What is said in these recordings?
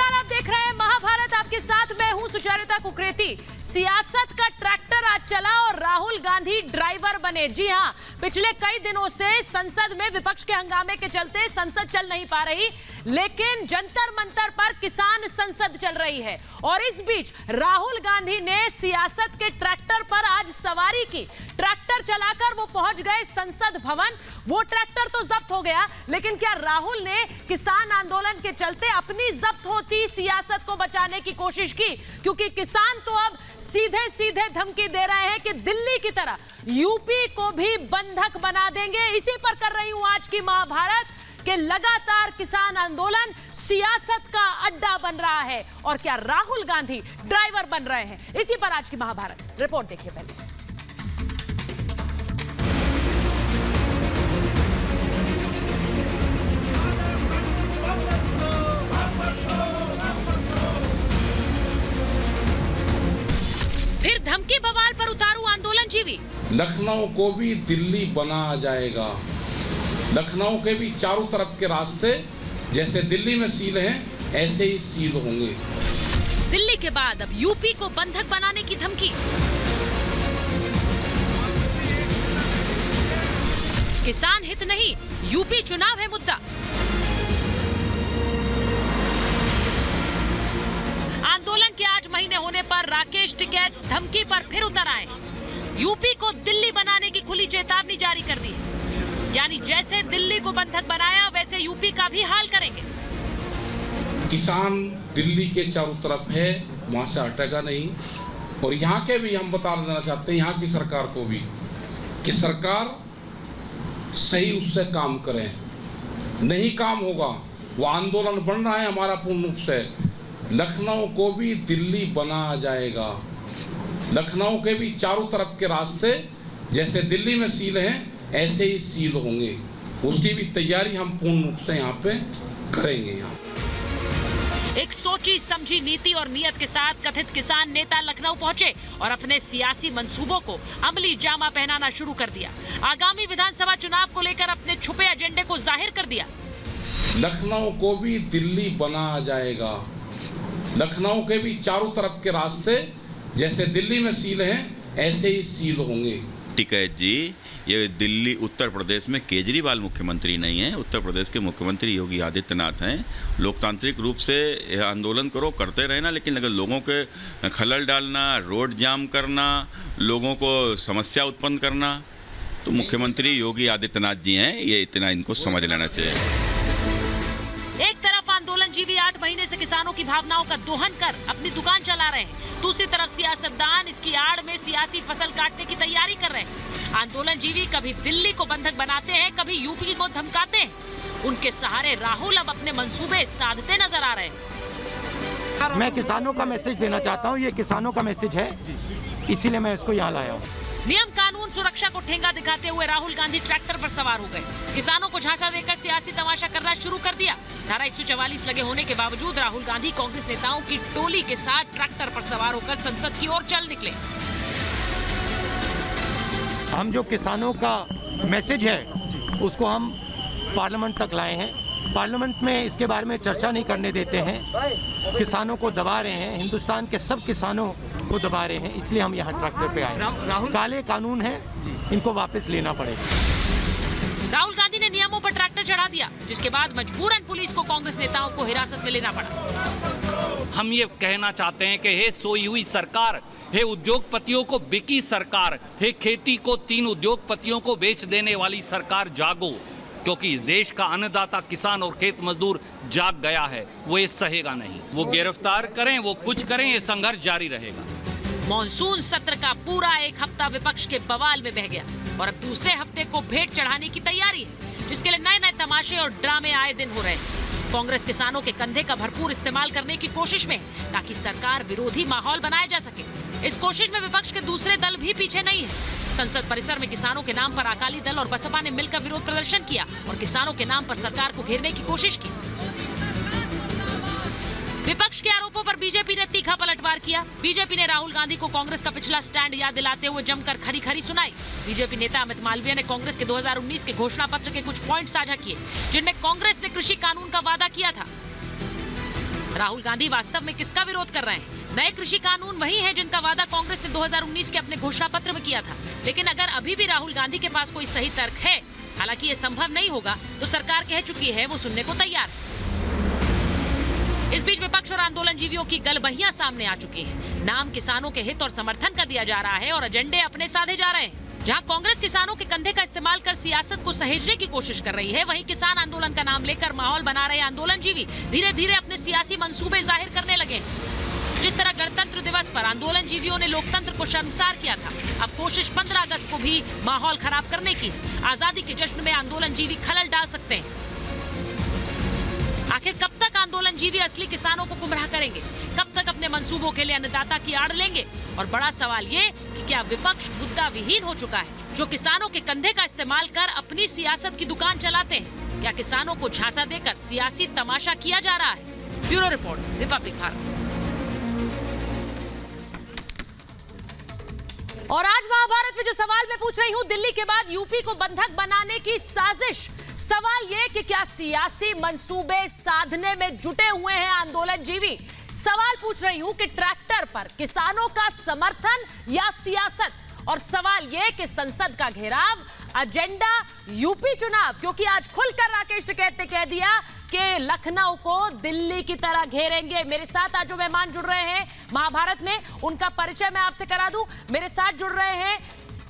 नमस्कार, आप देख रहे हैं महाभारत। आपके साथ मैं हूं सुचरिता कुकरेती। सियासत का ट्रैक्टर आज चला और राहुल गांधी ड्राइवर बने। जी हां, पिछले कई दिनों से संसद में विपक्ष के हंगामे के चलते संसद चल नहीं पा रही, लेकिन जंतर मंतर पर किसान संसद चल रही है। और इस बीच राहुल गांधी ने सियासत के ट्रैक्टर पर आज सवारी की। ट्रैक्टर चलाकर वो पहुंच गए संसद भवन। वो ट्रैक्टर तो जब्त हो गया, लेकिन क्या राहुल ने किसान आंदोलन के चलते अपनी जब्त होती सियासत को बचाने की कोशिश की? क्योंकि किसान तो अब सीधे सीधे धमकी दे रहे हैं कि दिल्ली की तरह यूपी को भी बंधक बना देंगे। इसी पर कर रही हूं आज की महाभारत कि लगातार किसान आंदोलन सियासत का अड्डा बन रहा है और क्या राहुल गांधी ड्राइवर बन रहे हैं। इसी पर आज की महाभारत रिपोर्ट देखिए पहले। फिर धमकी बवाल पर उतारू आंदोलन जीवी। लखनऊ को भी दिल्ली बनाया जाएगा। लखनऊ के भी चारों तरफ के रास्ते जैसे दिल्ली में सील हैं, ऐसे ही सील होंगे। दिल्ली के बाद अब यूपी को बंधक बनाने की धमकी। किसान हित नहीं, यूपी चुनाव है मुद्दा। आंदोलन के 8 महीने होने पर राकेश टिकैत धमकी पर फिर उतर आए। यूपी को दिल्ली बनाने की खुली चेतावनी जारी कर दी। यानी जैसे दिल्ली को बंधक बनाया, वैसे यूपी का भी हाल करेंगे। किसान दिल्ली के चारों तरफ है, वहां से हटेगा नहीं। और यहाँ के भी हम बता देना चाहते हैं, यहाँ की सरकार को भी, कि सरकार सही उससे काम करे। नहीं काम होगा, वो आंदोलन बढ़ रहा है हमारा पूर्ण रूप से। लखनऊ को भी दिल्ली बनाया जाएगा। लखनऊ के भी चारों तरफ के रास्ते जैसे दिल्ली में सील हैं, ऐसे ही सील होंगे। उसकी भी तैयारी हम पूर्ण रूप से यहाँ पे करेंगे। यहाँ एक सोची समझी नीति और नियत के साथ कथित किसान नेता लखनऊ पहुंचे और अपने सियासी मंसूबों को अमली जामा पहनाना शुरू कर दिया। आगामी विधानसभा चुनाव को लेकर अपने छुपे एजेंडे को जाहिर कर दिया। लखनऊ को भी दिल्ली बनाया जाएगा। लखनऊ के भी चारों तरफ के रास्ते जैसे दिल्ली में सील हैं, ऐसे ही सील होंगे। टिकैत जी, ये दिल्ली उत्तर प्रदेश में केजरीवाल मुख्यमंत्री नहीं है। उत्तर प्रदेश के मुख्यमंत्री योगी आदित्यनाथ हैं। लोकतांत्रिक रूप से आंदोलन करो, करते रहना, लेकिन अगर लोगों के खलल डालना, रोड जाम करना, लोगों को समस्या उत्पन्न करना, तो मुख्यमंत्री योगी आदित्यनाथ जी हैं। ये इतना इनको समझ लेना चाहिए। एक तरफ आंदोलन जीवी 8 महीने से किसानों की भावनाओं का दोहन कर अपनी दुकान चला रहे हैं, दूसरी तरफ सियासतदान इसकी आड़ में सियासी फसल काटने की तैयारी कर रहे हैं। आंदोलन जीवी कभी दिल्ली को बंधक बनाते हैं, कभी यूपी को धमकाते हैं। उनके सहारे राहुल अब अपने मंसूबे साधते नजर आ रहे हैं। मैं किसानों का मैसेज देना चाहता हूँ। ये किसानों का मैसेज है, इसीलिए मैं इसको यहाँ लाया हूँ। नियम कानून सुरक्षा को ठेंगा दिखाते हुए राहुल गांधी ट्रैक्टर पर सवार हो गए। किसानों को झांसा देकर सियासी तमाशा करना शुरू कर दिया। धारा 144 लगे होने के बावजूद राहुल गांधी कांग्रेस नेताओं की टोली के साथ ट्रैक्टर पर सवार होकर संसद की ओर चल निकले। हम जो किसानों का मैसेज है उसको हम पार्लियामेंट तक लाए हैं। पार्लियामेंट में इसके बारे में चर्चा नहीं करने देते हैं। किसानों को दबा रहे हैं, हिंदुस्तान के सब किसानों को दबा रहे हैं, इसलिए हम यहाँ ट्रैक्टर पे आए। काले कानून है, इनको वापस लेना पड़ेगा। राहुल गांधी ने नियमों पर ट्रैक्टर चढ़ा दिया, जिसके बाद मजबूरन पुलिस को कांग्रेस नेताओं को हिरासत में लेना पड़ा। हम ये कहना चाहते हैं कि हे सोई हुई सरकार, हे उद्योगपतियों को बिकी सरकार, हे खेती को 3 उद्योगपतियों को बेच देने वाली सरकार, जागो। क्योंकि देश का अन्नदाता किसान और खेत मजदूर जाग गया है। वो ये सहेगा नहीं। वो गिरफ्तार करें, वो कुछ करें, ये संघर्ष जारी रहेगा। मॉनसून सत्र का पूरा एक हफ्ता विपक्ष के बवाल में बह गया और अब दूसरे हफ्ते को भेंट चढ़ाने की तैयारी है, जिसके लिए नए नए तमाशे और ड्रामे आए दिन हो रहे हैं। कांग्रेस किसानों के कंधे का भरपूर इस्तेमाल करने की कोशिश में है, ताकि सरकार विरोधी माहौल बनाया जा सके। इस कोशिश में विपक्ष के दूसरे दल भी पीछे नहीं है। संसद परिसर में किसानों के नाम पर अकाली दल और बसपा ने मिलकर विरोध प्रदर्शन किया और किसानों के नाम पर सरकार को घेरने की कोशिश की। विपक्ष के आरोपों पर बीजेपी ने तीखा पलटवार किया। बीजेपी ने राहुल गांधी को कांग्रेस का पिछला स्टैंड याद दिलाते हुए जमकर खरी खरी सुनाई। बीजेपी नेता अमित मालवीय ने कांग्रेस के 2019 के घोषणा पत्र के कुछ पॉइंट साझा किए, जिनमें कांग्रेस ने कृषि कानून का वादा किया था। राहुल गांधी वास्तव में किसका विरोध कर रहे हैं? नए कृषि कानून वही है जिनका वादा कांग्रेस ने 2019 के अपने घोषणा पत्र में किया था। लेकिन अगर अभी भी राहुल गांधी के पास कोई सही तर्क है, हालांकि ये संभव नहीं होगा, तो सरकार कह चुकी है वो सुनने को तैयार है। इस बीच विपक्ष और आंदोलनजीवियों की गलबहियां सामने आ चुकी हैं। नाम किसानों के हित और समर्थन का दिया जा रहा है और एजेंडे अपने साधे जा रहे हैं। जहां कांग्रेस किसानों के कंधे का इस्तेमाल कर सियासत को सहेजने की कोशिश कर रही है, वहीं किसान आंदोलन का नाम लेकर माहौल बना रहे आंदोलनजीवी धीरे धीरे अपने सियासी मंसूबे जाहिर करने लगे। जिस तरह गणतंत्र दिवस पर आंदोलनजीवियों ने लोकतंत्र को शर्मसार किया था, अब कोशिश 15 अगस्त को भी माहौल खराब करने की। आजादी के जश्न में आंदोलनजीवी खलल डाल सकते हैं। आखिर कब तक आंदोलनजीवी असली किसानों को गुमराह करेंगे? कब तक अपने मंसूबों के लिए अन्नदाता की आड़ लेंगे? और बड़ा सवाल ये कि क्या विपक्ष मुद्दा विहीन हो चुका है, जो किसानों के कंधे का इस्तेमाल कर अपनी सियासत की दुकान चलाते हैं? क्या किसानों को झांसा देकर सियासी तमाशा किया जा रहा है? Bureau report, Republic Bharat. और आज महाभारत में जो सवाल मैं पूछ रही हूं, दिल्ली के बाद यूपी को बंधक बनाने की साजिश। सवाल यह कि क्या सियासी मंसूबे साधने में जुटे हुए हैं आंदोलनजीवी? सवाल पूछ रही हूं कि ट्रैक्टर पर किसानों का समर्थन या सियासत? और सवाल यह कि संसद का घेराव, एजेंडा यूपी चुनाव, क्योंकि आज खुलकर राकेश टिकैत ने कह दिया कि लखनऊ को दिल्ली की तरह घेरेंगे। मेरे साथ आज जो मेहमान जुड़ रहे हैं महाभारत में, उनका परिचय मैं आपसे करा दूं। मेरे साथ जुड़ रहे हैं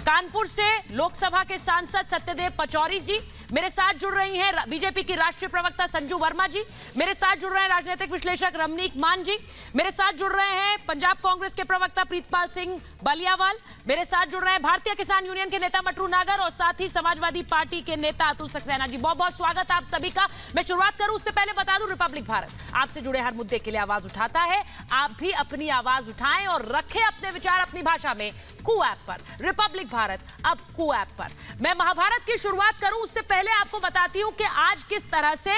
कानपुर से लोकसभा के सांसद सत्यदेव पचौरी जी, मेरे साथ जुड़ रही हैं बीजेपी की राष्ट्रीय प्रवक्ता संजू वर्मा जी, मेरे साथ जुड़ रहे हैं राजनीतिक विश्लेषक रमनीक मान जी, मेरे साथ जुड़ रहे हैं पंजाब कांग्रेस के प्रवक्ता प्रीतपाल सिंह बालियावाल, मेरे साथ जुड़ रहे हैं भारतीय किसान यूनियन के नेता मटरू नागर और साथ ही समाजवादी पार्टी के नेता अतुल सक्सेना जी। बहुत बहुत स्वागत आप सभी का। मैं शुरुआत करूं उससे पहले बता दूं, रिपब्लिक भारत आपसे जुड़े हर मुद्दे के लिए आवाज उठाता है। आप भी अपनी आवाज उठाएं और रखें अपने विचार अपनी भाषा में कू ऐप पर। रिपब्लिक भारत अब कू ऐप पर। मैं महाभारत की शुरुआत करूं उससे पहले आपको बताती हूं कि आज किस तरह से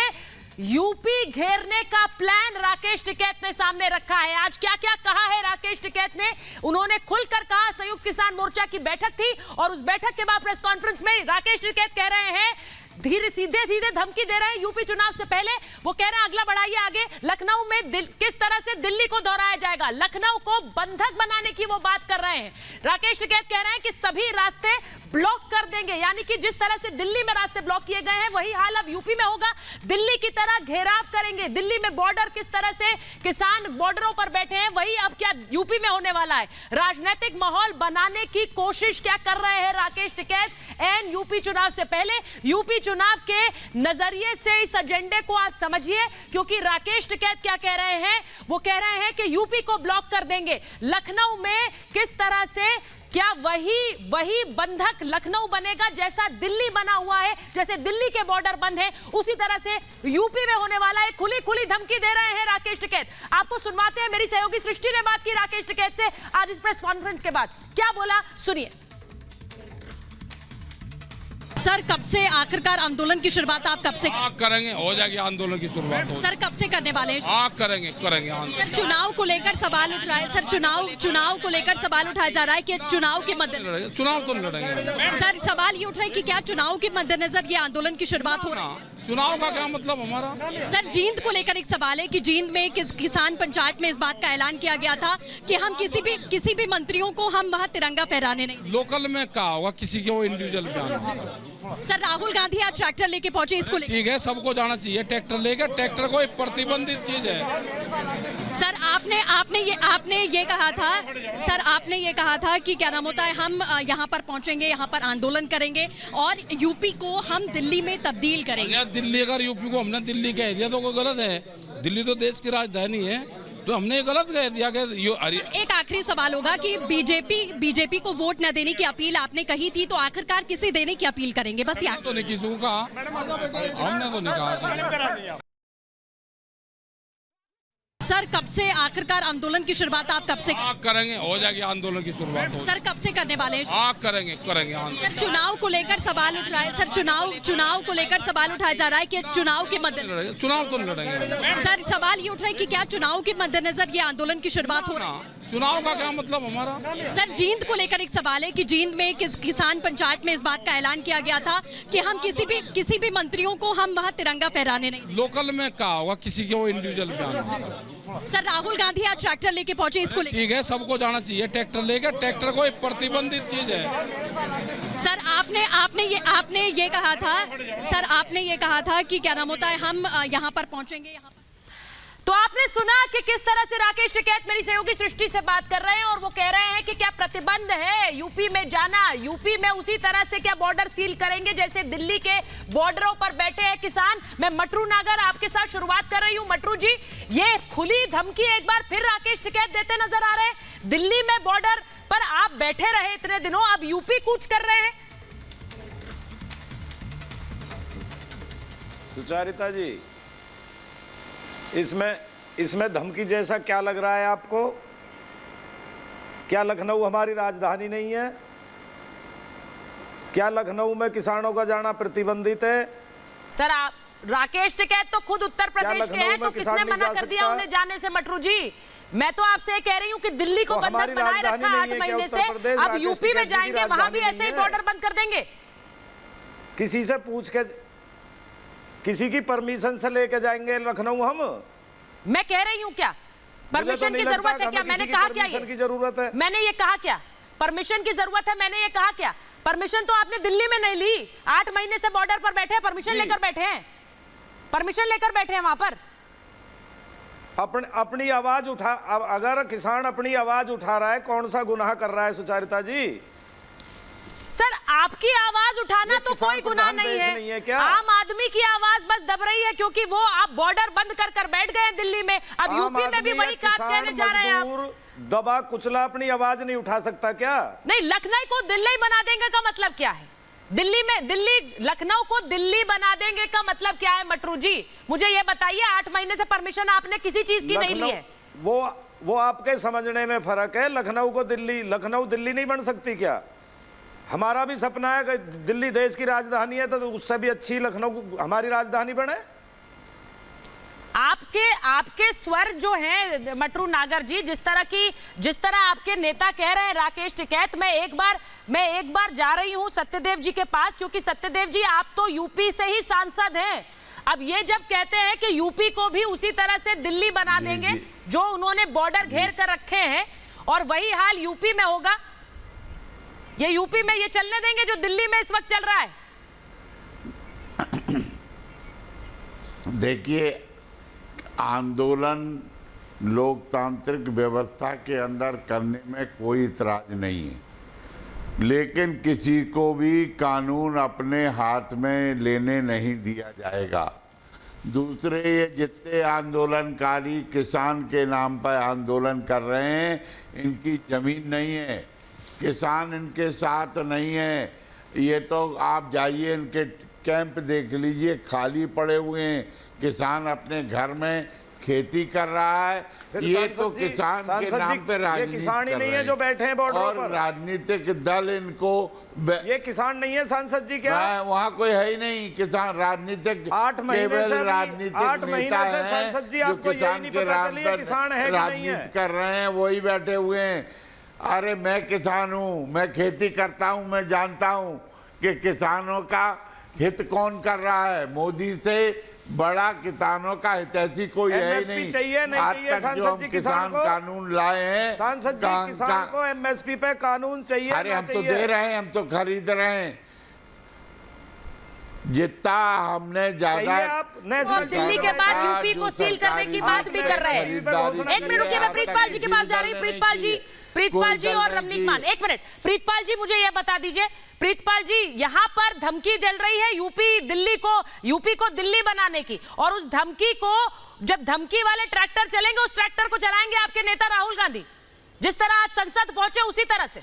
यूपी घेरने का प्लान राकेश टिकैत ने सामने रखा है। आज क्या क्या कहा है राकेश टिकैत ने? उन्होंने खुलकर कहा, संयुक्त किसान मोर्चा की बैठक थी और उस बैठक के बाद प्रेस कॉन्फ्रेंस में राकेश टिकैत कह रहे हैं, सीधे सीधे धमकी दे रहे हैं यूपी चुनाव से पहले। वो कह रहे हैं अगला बढ़ाइए आगे, लखनऊ में किस तरह से दिल्ली को दोहराया जाएगा, लखनऊ को बंधक बनाने की वो बात कर रहे हैं। राकेश टिकैत कह रहे हैं कि सभी रास्ते ब्लॉक कर देंगे, यानी कि जिस तरह से दिल्ली में रास्ते ब्लॉक किए गए हैं वही हाल अब यूपी में होगा। दिल्ली की तरह घेराव करेंगे। दिल्ली में बॉर्डर, किस तरह से किसान बॉर्डरों पर बैठे हैं, वही अब क्या यूपी में होने वाला है। राजनीतिक माहौल बनाने की कोशिश क्या कर रहे हैं राकेश टिकैत एंड यूपी चुनाव से पहले? यूपी चुनाव के नजरिए से इस एजेंडे को आप समझिए, क्योंकि राकेश टिकैत क्या कह रहे हैं? वो कह रहे हैं कि यूपी को ब्लॉक कर देंगे। लखनऊ में किस तरह से, क्या वही बंधक लखनऊ बनेगा जैसा दिल्ली बना हुआ है? जैसे दिल्ली के बॉर्डर बंद है उसी तरह से यूपी में होने वाला है। खुली धमकी दे रहे हैं राकेश टिकैत। आपको सुनवाते हैं। मेरी सहयोगी सृष्टि ने बात की राकेश टिकैत से आज इस प्रेस कॉन्फ्रेंस के बाद। क्या बोला, सुनिए। सर, कब से आखिरकार आंदोलन की शुरुआत आप कब से करेंगे? हो जाएगी आंदोलन की शुरुआत। सर, कब से करने वाले हैं? करेंगे सर, चुनाव को लेकर सवाल उठ रहा है। सर, चुनाव को लेकर सवाल उठाया जा रहा है कि चुनाव के मद्देनजर चुनाव तो लड़ेंगे। सर, सवाल ये उठ रहा है कि क्या चुनाव के मद्देनजर ये आंदोलन की शुरुआत हो रही है? चुनाव का क्या मतलब हमारा? सर, जींद को लेकर एक सवाल है कि जींद में किसान पंचायत में इस बात का ऐलान किया गया था कि हम किसी भी मंत्रियों को हम वहाँ तिरंगा फहराने नहीं। लोकल में क्या होगा, किसी के वो इंडिविजुअल बयान। सर, राहुल गांधी आज ट्रैक्टर लेके पहुंचे, इसको ठीक है, सबको जाना चाहिए ट्रैक्टर लेकर। ट्रैक्टर कोई प्रतिबंधित चीज है। सर, आपने ये कहा था, सर आपने ये कहा था कि क्या नाम होता है, हम यहाँ पर पहुंचेंगे, यहाँ पर आंदोलन करेंगे और यूपी को हम दिल्ली में तब्दील करेंगे। दिल्ली, अगर यूपी को हमने दिल्ली कह दिया तो कोई गलत है? दिल्ली तो देश की राजधानी है, तो हमने गलत कह दिया कि एक आखिरी सवाल होगा कि बीजेपी को वोट न देने की अपील आपने कही थी, तो आखिरकार किसे देने की अपील करेंगे? बस यार तो नहीं किसी को कहा, हमने तो नहीं कहा। सर, कब से आखिरकार आंदोलन की शुरुआत आप कब से करेंगे? हो जाएगी आंदोलन की शुरुआत। सर, कब से करने वाले हैं? करेंगे। सर, चुनाव को लेकर सवाल उठ रहा है। सर, चुनाव को लेकर सवाल उठाया जा रहा है कि चुनाव के मद्देनजर चुनाव तो लड़ेंगे। सर, सवाल ये उठ रहा है कि क्या चुनाव के मद्देनजर ये आंदोलन की शुरुआत हो रही है? चुनाव का क्या मतलब हमारा? सर जींद को लेकर एक सवाल है कि जींद में किसान पंचायत में इस बात का ऐलान किया गया था कि हम किसी भी मंत्रियों को हम वहाँ तिरंगा फहराने नहीं देंगे। लोकल में क्या होगा, किसी के वो इंडिविजुअल बयान। सर राहुल गांधी आज ट्रैक्टर लेके पहुंचे, इसको लेकर ठीक है, सबको जाना चाहिए ट्रैक्टर लेकर। ट्रैक्टर कोई प्रतिबंधित चीज है। सर आपने ये कहा था, सर आपने ये कहा था कि क्या नाम होता है, हम यहाँ पर पहुंचेंगे यहाँ पर। तो आपने सुना कि किस तरह से राकेश टिकैत मेरी सहयोगी सृष्टि से बात कर रहे हैं और वो कह रहे हैं कि क्या प्रतिबंध है यूपी में जाना, यूपी में उसी तरह से क्या बॉर्डर सील करेंगे जैसे दिल्ली के बॉर्डरों पर बैठे हैं किसान। मैं मटरू नागर आपके साथ शुरुआत कर रही हूं। मटरू जी, ये खुली धमकी एक बार फिर राकेश टिकैत देते नजर आ रहे हैं। दिल्ली में बॉर्डर पर आप बैठे रहे इतने दिनों, अब यूपी कूच कर रहे हैं। सुचारिता जी, इसमें धमकी जैसा क्या लग रहा है आपको? क्या लखनऊ हमारी राजधानी नहीं है? क्या लखनऊ में किसानों का जाना प्रतिबंधित है? सर आप राकेश टिकैत तो खुद उत्तर प्रदेश के हैं, तो किसने मना कर दिया उन्हें जाने से? मटरू जी, मैं तो आपसे कह रही हूँ कि दिल्ली को बंधक बनाए रखा 8 महीने से, अब यूपी में जाएंगे वहां भी ऐसे ही बॉर्डर बंद कर देंगे? किसी से पूछ के, किसी की परमिशन से लेके जाएंगे लखनऊ हम? मैं कह रही हूँ क्या परमिशन की जरूरत है क्या? मैंने कहा क्या ये? की जरूरत है? मैंने ये कहा क्या परमिशन की जरूरत है? मैंने ये कहा क्या? परमिशन तो आपने दिल्ली में नहीं ली। 8 महीने से बॉर्डर पर बैठे हैं, परमिशन लेकर बैठे हैं, परमिशन लेकर बैठे हैं वहां पर। अपनी आवाज उठा, अगर किसान अपनी आवाज उठा रहा है, कौन सा गुनाह कर रहा है सुचारिता जी? सर आपकी आवाज उठाना तो कोई गुनाह नहीं है क्या? आम आदमी की आवाज बस दब रही है क्योंकि वो आप बॉर्डर बंद कर बैठ गए दिल्ली में। अब यूपी में भी वही बात कहने जा रहे हैं आप। दबा कुचला अपनी आवाज नहीं उठा सकता क्या? नहीं, लखनऊ को दिल्ली बना देंगे का मतलब क्या है? लखनऊ को दिल्ली बना देंगे का मतलब क्या है मटरू जी? मुझे ये बताइए। 8 महीने से परमिशन आपने किसी चीज की नहीं ली है। वो आपके समझने में फर्क है। लखनऊ दिल्ली नहीं बन सकती क्या? हमारा भी सपना है कि दिल्ली देश की राजधानी है, तो उससे भी अच्छी लखनऊ हमारी राजधानी बने। आपके स्वर जो है मटरू नागर जी, जिस तरह आपके नेता कह रहे हैं राकेश टिकैत, मैं एक बार जा रही हूं सत्यदेव जी के पास, क्योंकि सत्यदेव जी आप तो यूपी से ही सांसद हैं। अब ये जब कहते हैं कि यूपी को भी उसी तरह से दिल्ली बना देंगे जो उन्होंने बॉर्डर घेर कर रखे हैं, और वही हाल यूपी में होगा, ये यूपी में ये चलने देंगे जो दिल्ली में इस वक्त चल रहा है? देखिए, आंदोलन लोकतांत्रिक व्यवस्था के अंदर करने में कोई इतराज नहीं है, लेकिन किसी को भी कानून अपने हाथ में लेने नहीं दिया जाएगा। दूसरे, ये जितने आंदोलनकारी किसान के नाम पर आंदोलन कर रहे हैं, इनकी जमीन नहीं है, किसान इनके साथ नहीं है। ये तो आप जाइए, इनके कैंप देख लीजिए, खाली पड़े हुए हैं। किसान अपने घर में खेती कर रहा है। ये तो किसान के नाम पे राजनीति किसान ही नहीं है जो बैठे हैं बॉर्डर पर, और राजनीतिक दल इनको ये किसान नहीं है सांसद जी क्या? वहाँ कोई है ही नहीं किसान। राजनीतिक 8 महीने से राजनीतिक नेता है सांसद जी, जो आपको किसान के नाम पर राजनीति कर रहे हैं, वही बैठे हुए हैं। अरे मैं किसान हूँ, मैं खेती करता हूँ, मैं जानता हूँ कि किसानों का हित कौन कर रहा है। मोदी से बड़ा किसानों का हितैषी कोई है ही नहीं। आज तक जो हम किसान कानून लाए हैं, सांसद जी, किसान को एमएसपी पे कानून चाहिए। अरे हम तो दे रहे हैं, हम तो खरीद रहे हैं। जितना हमने ज्यादा, और दिल्ली के बाद यूपी को सील करने की बात भी कर रहे हैं। एक मिनट रुकिए, मैं प्रीतपाल जी के पास जा रही हूँ। प्रीतपाल जी और रमनीक मान, एक मिनट। प्रीतपाल जी मुझे ये बता दीजिए, प्रीतपाल जी यहाँ पर धमकी जल रही है यूपी को दिल्ली बनाने की, और उस धमकी को, जब धमकी वाले ट्रैक्टर चलेंगे, उस ट्रैक्टर को चलाएंगे आपके नेता राहुल गांधी, जिस तरह आज संसद पहुंचे उसी तरह से।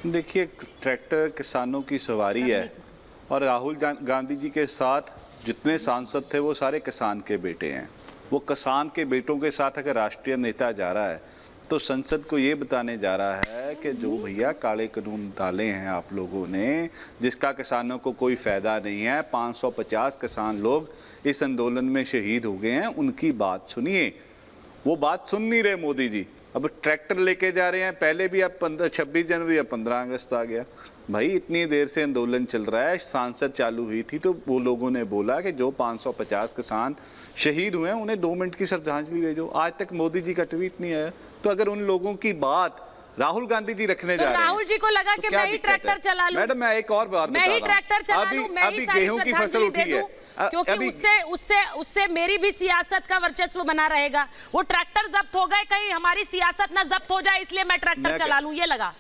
देखिए, ट्रैक्टर किसानों की सवारी है, और राहुल गांधी जी के साथ जितने सांसद थे वो सारे किसान के बेटे हैं। वो किसान के बेटों के साथ अगर राष्ट्रीय नेता जा रहा है तो संसद को ये बताने जा रहा है है कि जो भैया काले कानून डाले हैं आप लोगों ने, जिसका किसानों को कोई फायदा नहीं है, 550 किसान लोग इस आंदोलन में शहीद हो गए हैं, उनकी बात सुनिए। वो बात सुन नहीं रहे मोदी जी। अब ट्रैक्टर लेके जा रहे हैं, पहले भी अब 26 जनवरी या 15 अगस्त आ गया। भाई इतनी देर से आंदोलन चल रहा है, सांसद चालू हुई थी तो वो लोगों ने बोला कि जो 550 किसान शहीद हुए हैं उन्हें 2 मिनट की श्रद्धांजलि भेजो। आज तक मोदी जी का ट्वीट नहीं आया। तो अगर उन लोगों की बात राहुल गांधी जी रखने जा रहे हैं, राहुल जी को लगा कि मैं ही ट्रैक्टर चला लूं। मैडम मैं एक और बात बता रहा हूं, मैं ही ट्रैक्टर चला लूं, मैं ही सारी गेहूं की फसल उठी है, क्योंकि उससे मेरी भी सियासत का वर्चस्व बना रहेगा। वो ट्रैक्टर जब्त हो गए, कहीं हमारी सियासत ना जब्त हो जाए, इसलिए मैं ट्रैक्टर चला लूं, ये लगा।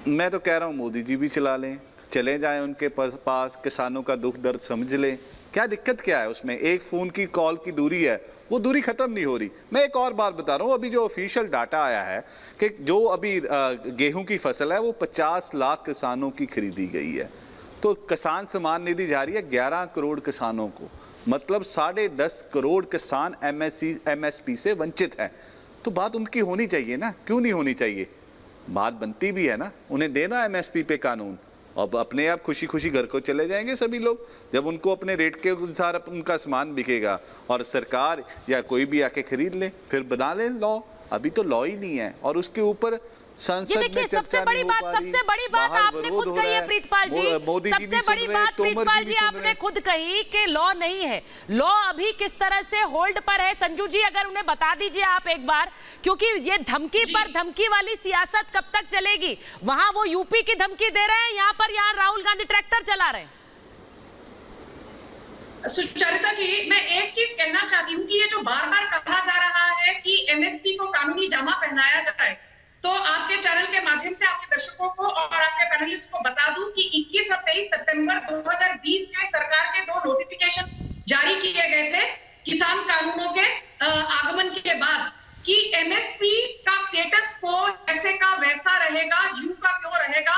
मैं तो कह रहा हूं मोदी जी भी चला लें, चले जाएं उनके पास, किसानों का दुख दर्द समझ लें। क्या दिक्कत क्या है उसमें? एक फोन की कॉल की दूरी है, वो दूरी खत्म नहीं हो रही। मैं एक और बात बता रहा हूँ, अभी जो ऑफिशियल डाटा आया है कि जो अभी गेहूं की फसल है वो 50 लाख किसानों की खरीदी गई है। तो किसान सम्मान निधि जा रही है 11 करोड़ किसानों को, मतलब 10.5 करोड़ किसान MSP से वंचित है। तो बात उनकी होनी चाहिए ना, क्यों नहीं होनी चाहिए? बात बनती भी है ना, उन्हें देना MSP पे कानून। अब अपने आप खुशी खुशी घर को चले जाएंगे सभी लोग, जब उनको अपने रेट के अनुसार उनका सामान बिकेगा और सरकार या कोई भी आके खरीद ले, फिर बना ले लॉ। अभी तो लॉ ही नहीं है और उसके ऊपर संसद में चर्चा सबसे बड़ी बात आपने खुद कही है प्रीतपाल जी, सबसे बड़ी बात प्रीतपाल जी आपने खुद कही कि लॉ नहीं है। लॉ अभी किस तरह से होल्ड पर है, संजू जी अगर उन्हें बता दीजिए आप एक बार, क्योंकि ये धमकी पर धमकी वाली सियासत कब तक चलेगी? वहां वो यूपी की धमकी दे रहे हैं, यहाँ राहुल गांधी ट्रैक्टर चला रहे हैं। सुचरिता जी, मैं एक चीज कहना चाहती हूँ कि ये जो बार बार कहा जा रहा है कि MSP को कानूनी जामा पहनाया जाए, तो आपके चैनल के माध्यम से आपके दर्शकों को और आपके पैनलिस्ट को बता दूं कि 21 और 23 सितंबर 2020 में सरकार के 2 नोटिफिकेशन जारी किए गए थे किसान कानूनों के आगमन के बाद कि MSP का स्टेटस को जैसे का वैसा रहेगा, ज्यों का त्यों रहेगा।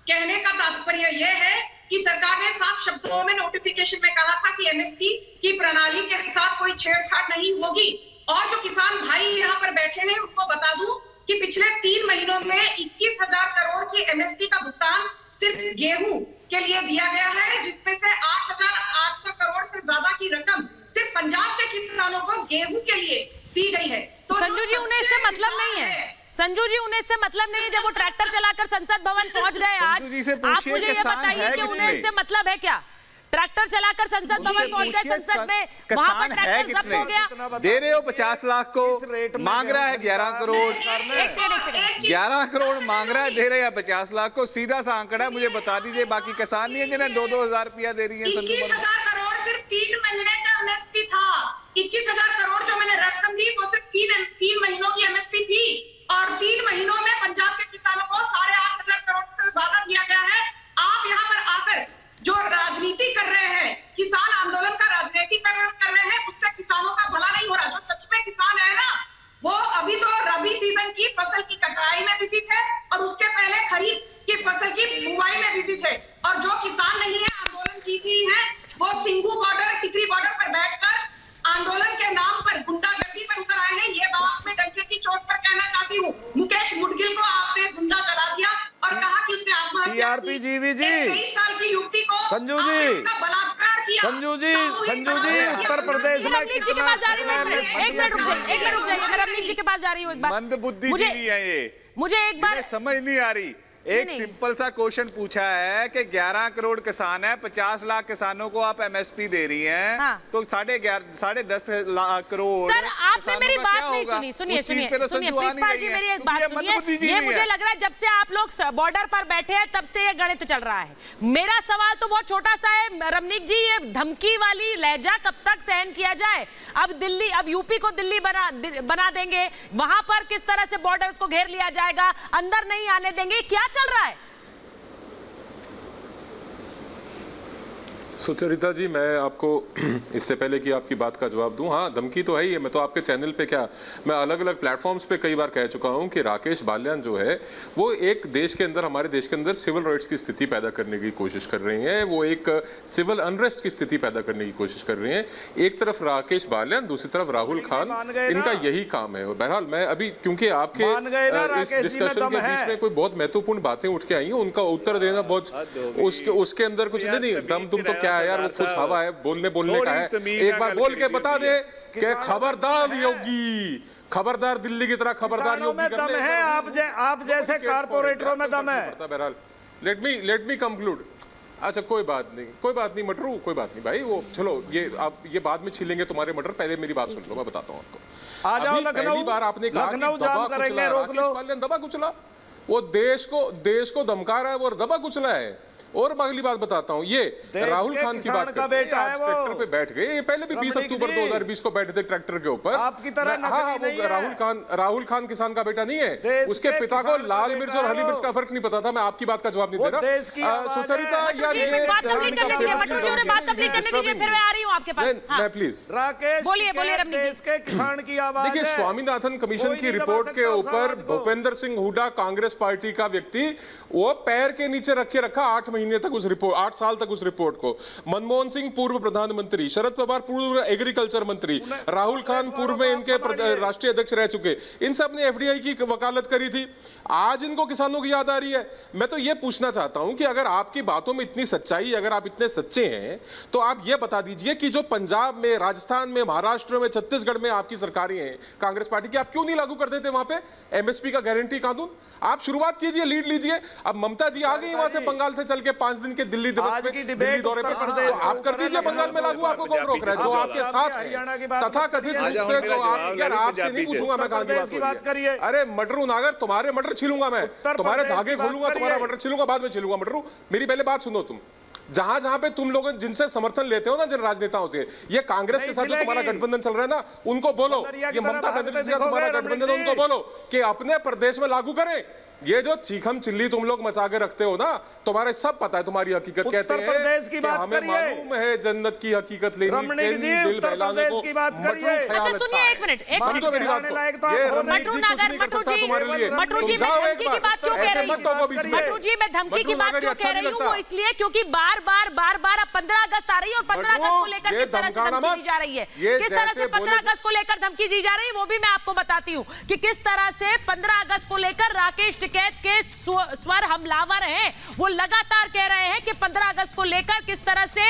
कहने का तात्पर्य यह है कि सरकार ने साफ शब्दों में नोटिफिकेशन में कहा था कि MSP की प्रणाली के साथ कोई छेड़छाड़ नहीं होगी। और जो किसान भाई यहाँ पर बैठे हैं उनको बता दूं कि पिछले 3 महीनों में 21,000 करोड़ की MSP का भुगतान सिर्फ गेहूं के लिए दिया गया है, जिसमें से 8,800 करोड़ से ज्यादा की रकम सिर्फ पंजाब के किसानों को गेहूं के लिए दी गई है। तो संजू जी उन्हें इससे मतलब नहीं है, संजू जी उन्हें इससे मतलब नहीं है। जब वो ट्रैक्टर चलाकर संसद भवन पहुंच गए आज, आप मुझे ये बताइए कि उन्हें इससे मतलब है क्या? ट्रैक्टर चलाकर संसद भवन पहुंच गए, संसद में वहां पर ट्रैक्टर जब्त हो गया। दे रहे हो 50 लाख को, मांग रहा है 11 करोड़, 11 करोड़ मांग रहा है, दे रहे हैं 50 लाख को। सीधा सा आंकड़ा है, मुझे बता दीजिए। बाकी किसान नहीं है जिन्हें 2-2 हजार रुपया दे रही है। 21,000 करोड़ सिर्फ 3 महीने का MSP था। 21,000 करोड़ जो मैंने रकम दी वो सिर्फ 3 महीनों की MSP थी, और 3 महीनों में पंजाब के किसानों को 8,500 करोड़ से ज्यादा दिया गया है। आप यहाँ पर आकर जो राजनीति कर रहे हैं, किसान आंदोलन का राजनीतिकरण कर रहे हैं, उससे किसानों का भला नहीं हो रहा। जो सच में किसान है ना, वो अभी तो रबी सीजन की फसल की कटाई में बिजी थे और उसके पहले खरीफ की फसल की बुवाई में बिजी थे। और जो किसान नहीं है, आंदोलन जीती है, वो सिंघू बॉर्डर, टिकरी बॉर्डर पर बैठकर आंदोलन के नाम पर गुंडागर्दी पर उतर आए हैं। ये बात मैं डंके की चोट पर कहना चाहती हूँ। मुकेश मुडगिल को आपने जिंदा जला दिया और कहा कि उसने आत्महत्या की। 23 साल की युवती को संजू जी, बलात्कार किया। संजू जी, उत्तर प्रदेश में रमनीक जी के पास जा रही हूँ, एक मिनट रुक जाइए, मैं रमनीक जी के पास जा रही हूँ एक बार। मंद बुद्धिजीवी है ये, मुझे एक बार समझ नहीं आ रही। एक सिंपल सा क्वेश्चन पूछा है कि 11 करोड़ किसान है, 50 लाख किसानों को आप MSP दे रही हैं, हाँ। तो 10.5 लाख करोड़। सर आपने मेरी बात नहीं सुनी। सुनिए प्रीतपाल जी, मेरी एक बात सुनिए। ये मुझे लग रहा है जब से आप लोग बॉर्डर पर बैठे हैं तब से ये गणित चल रहा है। मेरा सवाल तो बहुत छोटा सा है रमनीक जी, ये धमकी वाली लहजा कब तक सहन किया जाए? अब यूपी को दिल्ली बना देंगे, वहां पर किस तरह से बॉर्डर्स को घेर लिया जाएगा, अंदर नहीं आने देंगे, क्या चल रहा है? सुचरिता जी, मैं आपको इससे पहले कि आपकी बात का जवाब दूं, हाँ धमकी तो है ही है। मैं तो आपके चैनल पे क्या, मैं अलग अलग प्लेटफॉर्म्स पे कई बार कह चुका हूं कि राकेश बाल्यान जो है वो एक देश के अंदर, हमारे देश के अंदर सिविल राइट्स की स्थिति पैदा करने की कोशिश कर रही हैं। वो एक सिविल अनरेस्ट की स्थिति पैदा करने की कोशिश कर रही हैं। एक तरफ राकेश बाल्यान, दूसरी तरफ राहुल खान, इनका यही काम है। बहरहाल मैं अभी, क्योंकि आपके इस डिस्कशन के बीच में कोई बहुत महत्वपूर्ण बातें उठ के आई हैं, उनका उत्तर देना बहुत उसके अंदर कुछ नहीं, दम तुम तो क्या है यार, वो कुछ हवा है, बोलने का है। एक बार बोल के बता दे कि खबरदार योगी, खबरदार दिल्ली की तरह खबरदार योगी करने है। आप जैसे कारपोरेटरों में दम है। बहरहाल लेट मी कंक्लूड। अच्छा कोई बात नहीं मटरू, कोई बात नहीं भाई, वो चलो ये आप ये बाद में छीलेंगे तुम्हारे मटर, पहले मेरी बात सुन लो, मैं बताता हूँ आपको। आ जाओ लखनऊ, पहली बार आपने कहा कि दबा कुचला, राकेश बाल्यान दबा कुचला, वो देश को धमका रहा है, वो दबा कुचला है। और मैं अगली बात बताता हूँ, ये राहुल खान की बात करते हैं, आज ट्रैक्टर पे बैठ गए, ये पहले भी 20 अक्टूबर 2020 को बैठे थे ट्रैक्टर के ऊपर। आपकी तरह हाँ, वो राहुल खान किसान का बेटा नहीं है, उसके पिता को लाल मिर्च और हरी मिर्च का फर्क नहीं पता था। मैं आपकी बात का जवाब नहीं दे रहा। सुचरिता यार, ये प्लीज राकेश बोलिए रमनीक जी, के किसान की आवाज। देखिए, स्वामीनाथन कमीशन की रिपोर्ट के ऊपर भूपेंद्र सिंह हुड्डा, कांग्रेस पार्टी का व्यक्ति, वो पैर के नीचे रखा 8 महीने तक उस रिपोर्ट, 8 साल तक उस रिपोर्ट को। मनमोहन सिंह पूर्व प्रधानमंत्री, शरद पवार पूर्व एग्रीकल्चर मंत्री, राहुल खान पूर्व में इनके राष्ट्रीय अध्यक्ष रह चुके, इन सब ने एफडीआई की वकालत करी थी। आज इनको किसानों की याद आ रही है। मैं तो ये पूछना चाहता हूं कि अगर आपकी बातों में इतनी सच्चाई, अगर आप इतने सच्चे हैं, तो आप ये बता दीजिए कि जो पंजाब में, राजस्थान में, महाराष्ट्र में, छत्तीसगढ़ में आपकी सरकारें हैं कांग्रेस पार्टी की, आप क्यों नहीं लागू कर देते वहां पे एमएसपी का गारंटी कानून? आप शुरुआत कीजिए, लीड लीजिए। अब ममता जी आ गई वहां से, बंगाल से चल के 5 दिन के दिल्ली दिवस में, दिल्ली दौरे पे, आप कर दीजिए बंगाल में लागू, आपको कौन रोक रहा है? जो आपके साथ है तथा कथित रूप से, जो आप, यार आपसे नहीं पूछूंगा मैं कहां की बात करिए। अरे मटरू नागर, तुम्हारे मटर छीलूंगा मैं, तुम्हारे धागे खोलूंगा, तुम्हारा मटर छीलूंगा, बाद में छीलूंगा। मटरू मेरी पहले बात सुनो, तुम जहां पे तुम लोग जिनसे समर्थन लेते हो ना, जिन राजनेताओं से, ये कांग्रेस के साथ जो तुम्हारा गठबंधन चल रहा है ना, उनको बोलो, ये ममता बनर्जी का तुम्हारा गठबंधन है, उनको बोलो कि अपने प्रदेश में लागू करें। ये जो चीखम चिल्ली तुम लोग मचा के रखते हो ना, तुम्हारे सब पता है तुम्हारी हकीकत। कहते हैं कि हमें मालूम है जन्नत की हकीकत लेनी, दिल बहलाने को। अच्छा सुनिए, एक मिनट, समझो मेरी बात को। ये मटरू नागर, मटरू जी मैं धमकी की बात क्यों कह रही हूँ? मटरू जी मैं धमकी की बात क्यों कह रही हूँ? वो इसलिए क्योंकि बार बार अब 15 अगस्त आ रही है, और 15 अगस्त को लेकर किस तरह से धमकी दी जा रही है, किस तरह से 15 अगस्त को लेकर धमकी दी जा रही है, वो भी मैं आपको बताती हूँ कि किस तरह से 15 अगस्त को लेकर राकेश टिकैत के स्वर हमलावर हैं। वो लगातार कह रहे हैं कि 15 अगस्त को लेकर किस तरह से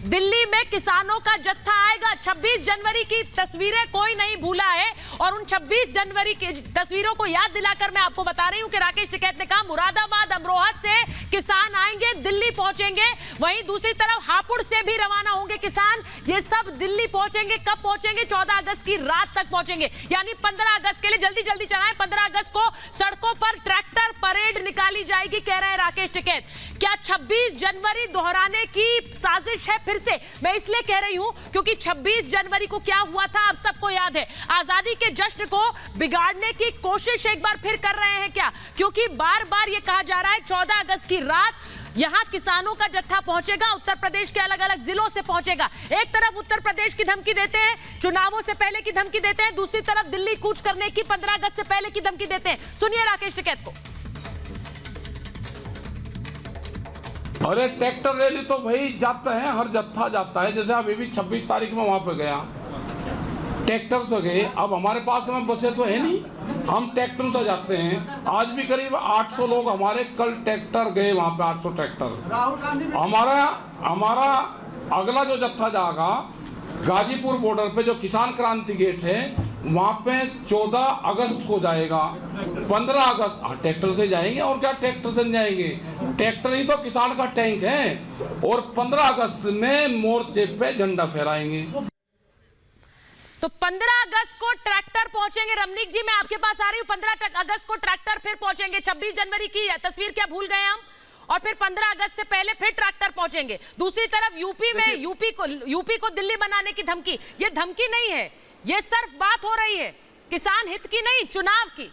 दिल्ली में किसानों का जत्था आएगा। 26 जनवरी की तस्वीरें कोई नहीं भूला है, और उन 26 जनवरी की तस्वीरों को याद दिलाकर मैं आपको बता रही हूं कि राकेश टिकैत ने कहा मुरादाबाद, अमरोहा से किसान आएंगे, दिल्ली पहुंचेंगे। वहीं दूसरी तरफ हापुड़ से भी रवाना होंगे किसान। ये सब दिल्ली पहुंचेंगे। कब पहुंचेंगे? 14 अगस्त की रात तक पहुंचेंगे, यानी 15 अगस्त के लिए जल्दी जल्दी चलाएं। 15 अगस्त को सड़कों पर ट्रैक्टर परेड निकाली जाएगी, कह रहे हैं राकेश टिकैत। क्या 26 जनवरी दोहराने की साजिश है? फिर से मैं इसलिए कह रही हूं क्योंकि 26 जनवरी को क्या हुआ था आप सबको याद है। आजादी के जश्न को बिगाड़ने की कोशिश एक बार फिर कर रहे हैं क्या? क्योंकि बार बार यह कहा जा रहा है 14 अगस्त की रात यहां किसानों का जत्था पहुंचेगा, उत्तर प्रदेश के अलग अलग जिलों से पहुंचेगा। एक तरफ उत्तर प्रदेश की धमकी देते हैं, चुनावों से पहले की धमकी देते हैं, दूसरी तरफ दिल्ली कूच करने की 15 अगस्त से पहले की धमकी देते हैं। सुनिए राकेश टिकैत को। अरे ट्रैक्टर रैली तो भाई जाते हैं, हर जत्था जाता है। जैसे अभी भी 26 तारीख में वहां पे गया, ट्रैक्टर से गए। अब हमारे पास में बसें तो है नहीं, हम ट्रैक्टर से जाते हैं। आज भी करीब 800 लोग हमारे कल ट्रैक्टर गए वहां पे, 800 ट्रैक्टर। हमारा अगला जो जत्था जाएगा गाजीपुर बॉर्डर पे, जो किसान क्रांति गेट है वहां पे 14 अगस्त को जाएगा। 15 अगस्त ट्रैक्टर से जाएंगे, और क्या ट्रैक्टर से जाएंगे? ट्रैक्टर ही तो किसान का टैंक है। और 15 अगस्त में मोर्चे पे झंडा फहराएंगे। तो 15 अगस्त को ट्रैक्टर पहुंचेंगे। रमनीक जी मैं आपके पास आ रही हूं। 15 अगस्त को ट्रैक्टर फिर पहुंचेंगे। 26 जनवरी की तस्वीर क्या भूल गए हम? और फिर 15 अगस्त से पहले फिर ट्रैक्टर पहुंचेंगे। दूसरी तरफ यूपी में यूपी को दिल्ली बनाने की धमकी। ये धमकी नहीं है, ये सिर्फ बात हो रही है किसान हित की नहीं, चुनाव की।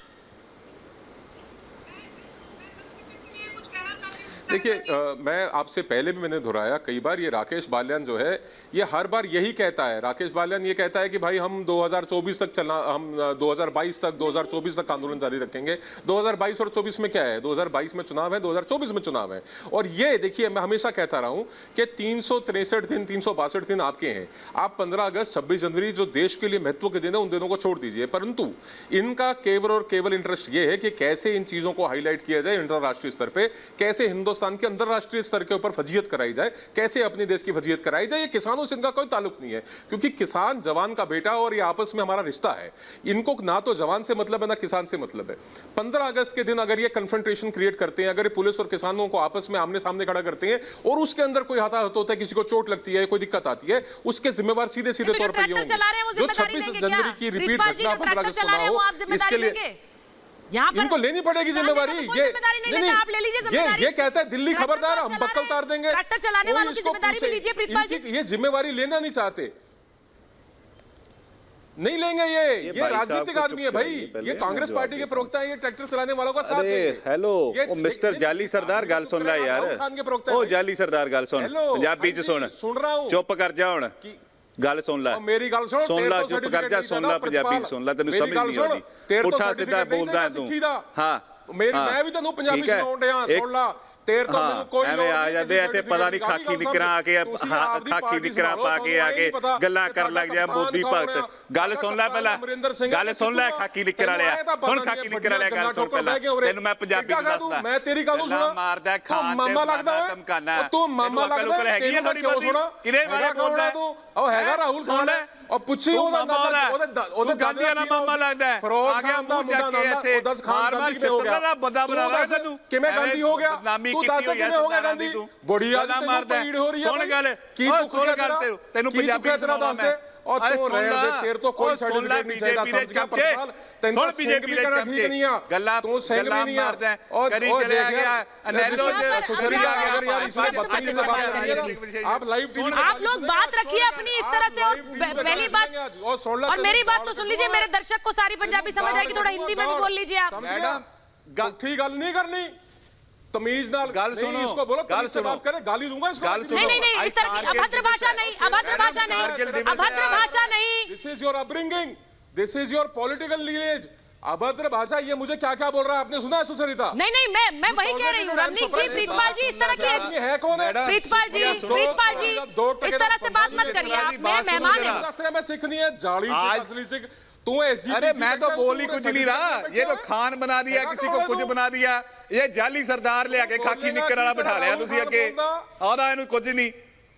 देखिए मैं आपसे पहले भी मैंने दोहराया कई बार, ये राकेश बाल्यान जो है ये हर बार यही कहता है। राकेश बाल्यान ये कहता है कि भाई हम 2024 तक चलना, हम 2022 तक 2024 तक आंदोलन जारी रखेंगे। 2022 और 24 में क्या है? 2022 में चुनाव है, 2024 में चुनाव है। और ये देखिए मैं हमेशा कहता रहा हूं कि 363 दिन 362 दिन आपके हैं। आप 15 अगस्त 26 जनवरी जो देश के लिए महत्व के दिन है उन दिनों को छोड़ दीजिए, परंतु इनका केवल और केवल इंटरेस्ट ये है कि कैसे इन चीजों को हाईलाइट किया जाए अंतरराष्ट्रीय स्तर पे, कैसे हिंदुस्तान के अंतरराष्ट्रीय स्तर के ऊपर फजीयत कराई जाए, कैसे अपने देश की फजीयत कराई जाए। ये किसानों से इनका कोई ताल्लुक नहीं है, क्योंकि किसान जवान का बेटा और ये आपस में हमारा रिश्ता है। इनको ना तो जवान से मतलब है ना किसान से मतलब है। 15 अगस्त के दिन अगर ये कन्फ्रंटेशन क्रिएट करते हैं, अगर ये पुलिस और किसानों को आपस में आमने सामने खड़ा करते हैं और उसके अंदर कोई हताहत होता है, किसी को चोट लगती है, कोई दिक्कत आती है, उसके जिम्मेवार सीधे सीधे तौर पर ये होंगे। जो 26 जनवरी की रिपीट घटना 15 अगस्त को ना हो, इसके लिए इनको लेनी पड़ेगी जिम्मेवारी। ये कहता है दिल्ली खबरदार, हम बक्कल तार देंगे। ट्रैक्टर चलाने वालों की जिम्मेदारी भी लीजिए प्रीतपाल जी। ये जिम्मेवारी लेना नहीं चाहते, नहीं लेंगे। ये राजनीतिक आदमी है भाई, ये कांग्रेस पार्टी के प्रवक्ता है, ये ट्रैक्टर चलाने वालों का साथ देंगे। हेलो मिस्टर जाली सरदार गल सुन ला यार, ओ जाली सरदार गल सुन, पंजाबी च सुन रहा हूं, चुप कर जा हुण, गल सुन ला, मेरी गल सुन ला, चुप कर जा, सुन ला, पंजाबी सुन ला, तेन समझ नहीं आती, पुठा सीधा बोलदा है तू। हां मैं भी तेन पंजाबी सुनाउं डया, सुन ला। तेरे तो कोई एवें आ जाते ऐसे पता नहीं खाकी निकरा आके, खाकी निकरा पाके आके गल्ला कर लग जाए मोदी भगत। गल सुन ला पहला, गल सुन ला, खाकी निकरा लिया सुन, खाकी निकरा लिया, गल सुन पहला, तेन मैं पंजाबी में दसदा। मैं तेरी गल सुना, मारदा खान मामा लगदा है, धमकाना तू मामा लगदा है, हैगी थोड़ी बोलदी किरे मेरे बोलदा तू, ओ हैगा राहुल खान है, और पुੱਛੀ ਉਹਦੇ ਗਾਂਧੀਆਂ ਦਾ ਮਾਮਾ ਲੱਗਦਾ ਹੈ, ਫਰੋਜ਼ ਖਾਨ ਦਾ ਮੁੰਡਾ ਨਾਮ ਦਾ 10 ਖਾਨ ਗਾਂਧੀ ਕਿਵੇਂ ਹੋ ਗਿਆ? ਬੰਦਾ ਬਣਾਵਾ ਤੈਨੂੰ ਕਿਵੇਂ ਗਾਂਧੀ ਹੋ ਗਿਆ? ਤੂੰ ਦੱਸ ਕਿਵੇਂ ਹੋ ਗਿਆ ਗਾਂਧੀ? ਬੜੀ ਆਦੀ ਮਾਰਦਾ ਪੀੜ ਹੋ ਰਹੀ ਹੈ। ਸੁਣ ਗੱਲ ਕੀ ਤੂੰ ਸੁਣ ਗੱਲ ਤੈਨੂੰ ਪੰਜਾਬੀ ਸੁਣਾ ਦੱਸ ਦੇ। और तू रहने दे, तेरे तो कोई सर्टिफिकेट नहीं चाहिए, समझ गया परसाल, तेन तो बीजेपी भी कहना ठीक नहीं है, गल्ला तू सिंह भी नहीं है। और देख गया अनेलो सुचरी आ गया, अगर यार इससे बदतमीजी से बात करिए आप लाइव टीवी, आप लोग बात रखिए अपनी इस तरह से। और पहली बात, और मेरी बात तो सुन लीजिए, मेरे दर्शक को सारी पंजाबी समझ आएगी, थोड़ा हिंदी में भी बोल लीजिए आप। मैडम ठीक गल नहीं करनी, तमीज नाल गल सुनो, इसको बोलो गल से बात करे, गाली दूंगा इसको। नहीं इस तरह की अभद्र भाषा नहीं, अभद्र भाषा नहीं, अभद्र भाषा नहीं। This is your upbringing, this is your political lineage. अभद्र भाषा, ये मुझे क्या क्या बोल रहा है आपने सुना है सुचरिता? नहीं मैं वही कह रही हूँ। रवनीत जी, प्रीतपाल जी, इस तरह की है कौन है? प्रीतपाल जी इस तरह से बात मत करिए, आप मेरे मेहमान हैं। मैं सिख नहीं है, जाली सिख, असली सिख तू है। अरे मैं तो बोल ही कुछ नहीं रहा, ये तो खान बना दिया, किसी को कुछ बना दिया, ये जाली सरदार ले आके खाकी निक्कर वाला बिठा लिया तुसी अगे, आदा इहनू कुछ नहीं।